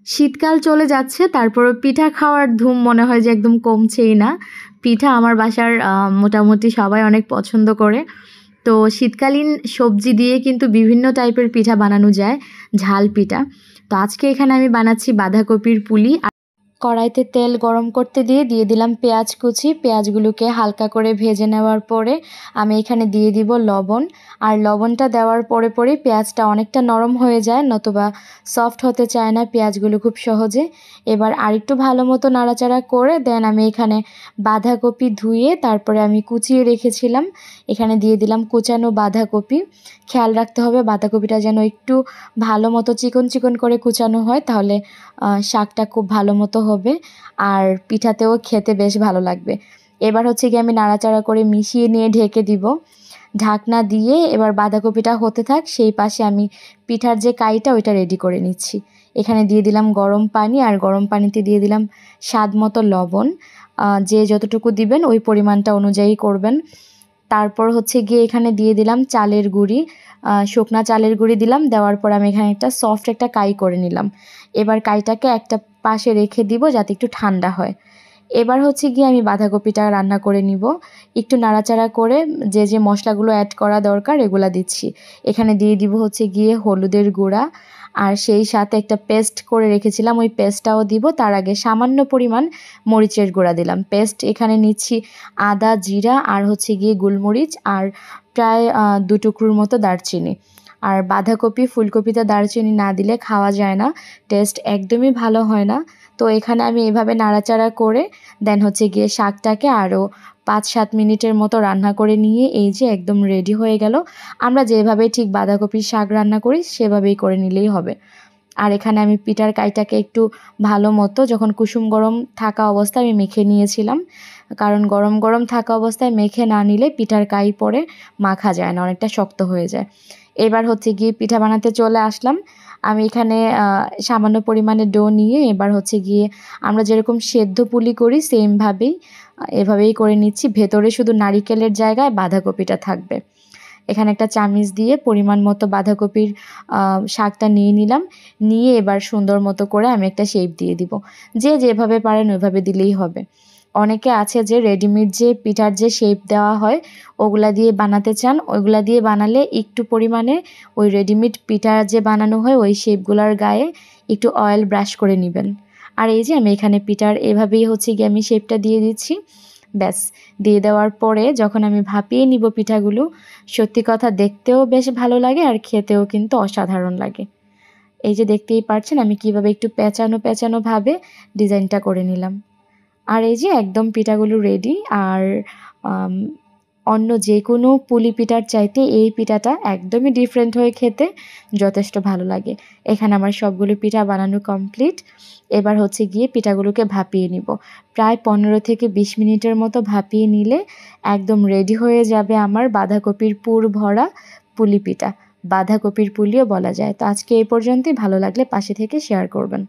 শীতকাল চলে যাচ্ছে, তারপরও পিঠা খাওয়ার ধুম মনে হয় যে একদম কমছেই না। পিঠা আমার বাসার মোটামুটি সবাই অনেক পছন্দ করে। তো শীতকালীন সবজি দিয়ে কিন্তু বিভিন্ন টাইপের পিঠা বানানো যায়, ঝাল পিঠা। তো আজকে এখানে আমি বানাচ্ছি বাঁধাকপির পুলি। কড়াইতে তেল গরম করতে দিয়ে দিলাম পেঁয়াজ কুচি। পেঁয়াজগুলোকে হালকা করে ভেজে নেওয়ার পরে আমি এখানে দিয়ে দিব লবণ। আর লবণটা দেওয়ার পরে পেঁয়াজটা অনেকটা নরম হয়ে যায়, নতুবা সফট হতে চায় না পেঁয়াজগুলো খুব সহজে। এবার আরেকটু ভালো মতো নাড়াচাড়া করে দেন আমি এখানে বাঁধাকপি ধুয়ে তারপরে আমি কুচিয়ে রেখেছিলাম, এখানে দিয়ে দিলাম কুচানো বাঁধাকপি। খেয়াল রাখতে হবে বাঁধাকপিটা যেন একটু ভালো মতো চিকন চিকন করে কুচানো হয়, তাহলে শাকটা খুব ভালো মতো হবে আর পিঠাতেও খেতে বেশ ভালো লাগবে। এবার হচ্ছে গিয়ে আমি নাড়াচাড়া করে মিশিয়ে নিয়ে ঢেকে দিব। ঢাকনা দিয়ে এবার বাঁধাকপিটা হতে থাক, সেই পাশে আমি পিঠার যে কাইটা ওইটা রেডি করে নিচ্ছি। এখানে দিয়ে দিলাম গরম পানি, আর গরম পানিতে দিয়ে দিলাম স্বাদ মতো লবণ। যে যতটুকু দিবেন ওই পরিমাণটা অনুযায়ী করবেন। তারপর হচ্ছে গিয়ে এখানে দিয়ে দিলাম চালের গুঁড়ি, শুকনা চালের গুঁড়ি দিলাম। দেওয়ার পর আমি এখানে একটা সফট একটা কাই করে নিলাম। এবার কাইটাকে একটা পাশে রেখে দিব যাতে একটু ঠান্ডা হয়। এবার হচ্ছে গিয়ে আমি বাঁধাকপিটা রান্না করে নিব। একটু নাড়াচাড়া করে যে মশলাগুলো অ্যাড করা দরকার এগুলা দিচ্ছি। এখানে দিয়ে দিব হচ্ছে গিয়ে হলুদের গুঁড়া, আর সেই সাথে একটা পেস্ট করে রেখেছিলাম ওই পেস্টটাও দিব। তার আগে সামান্য পরিমাণ মরিচের গুঁড়া দিলাম। পেস্ট এখানে নিচ্ছি আদা, জিরা আর হচ্ছে গিয়ে গোলমরিচ, আর প্রায় 2 টুকরোর মতো দারচিনি। আর বাঁধাকপি ফুলকপিতে দারচিনি না দিলে খাওয়া যায় না, টেস্ট একদমই ভালো হয় না। তো এখানে আমি এভাবে নাড়াচাড়া করে দেন হচ্ছে গিয়ে শাকটাকে আরও 5-7 মিনিটের মতো রান্না করে নিয়ে এই যে একদম রেডি হয়ে গেল। আমরা যেভাবে ঠিক বাঁধাকপির শাক রান্না করি সেভাবেই করে নিলেই হবে। আর এখানে আমি পিঠার কাইটাকে একটু ভালো মতো যখন কুসুম গরম থাকা অবস্থায় আমি মেখে নিয়েছিলাম, কারণ গরম গরম থাকা অবস্থায় মেখে না নিলে পিঠার কাই পরে মাখা যায় না, অনেকটা শক্ত হয়ে যায়। এবার হচ্ছে গিয়ে পিঠা বানাতে চলে আসলাম। আমি এখানে সামান্য পরিমাণে ডো নিয়ে এবার হচ্ছে গিয়ে আমরা যেরকম সেদ্ধ পুলি করি সেমভাবেই এভাবেই করে নিচ্ছি। ভেতরে শুধু নারিকেলের জায়গায় বাঁধাকপিটা থাকবে। এখানে একটা চামিচ দিয়ে পরিমাণ মতো বাঁধাকপির শাকটা নিয়ে নিলাম। নিয়ে এবার সুন্দর মতো করে আমি একটা শেপ দিয়ে দিব। যে যেভাবে পারেন ওইভাবে দিলেই হবে। অনেকে আছে যে রেডিমেড যে পিঠার যে শেপ দেওয়া হয় ওগুলা দিয়ে বানাতে চান, ওইগুলা দিয়ে বানালে একটু পরিমাণে ওই রেডিমেড পিঠা যে বানানো হয় ওই শেপগুলার গায়ে একটু অয়েল ব্রাশ করে নেবেন। আর এই যে আমি এখানে পিঠার এভাবেই হচ্ছে গিয়ে আমি শেপটা দিয়ে দিচ্ছি। ব্যাস, দিয়ে দেওয়ার পরে যখন আমি ভাপিয়ে নিব পিঠাগুলো, সত্যি কথা দেখতেও বেশ ভালো লাগে আর খেতেও কিন্তু অসাধারণ লাগে। এই যে দেখতেই পাচ্ছেন আমি কিভাবে একটু পেঁচানো পেঁচানো ভাবে ডিজাইনটা করে নিলাম। আর এই যে একদম পিঠাগুলো রেডি। আর অন্য যে কোনো পুলি পিঠার চাইতে এই পিঠাটা একদমই ডিফারেন্ট হয়ে খেতে যথেষ্ট ভালো লাগে। এখানে আমার সবগুলো পিঠা বানানো কমপ্লিট। এবার হচ্ছে গিয়ে পিঠাগুলোকে ভাপিয়ে নিব। প্রায় 15 থেকে 20 মিনিটের মতো ভাপিয়ে নিলে একদম রেডি হয়ে যাবে আমার বাঁধাকপির পুর ভরা পুলি পিঠা। বাঁধাকপির পুলিও বলা যায়। তো আজকে এই পর্যন্তই। ভালো লাগলে পাশে থেকে শেয়ার করবেন।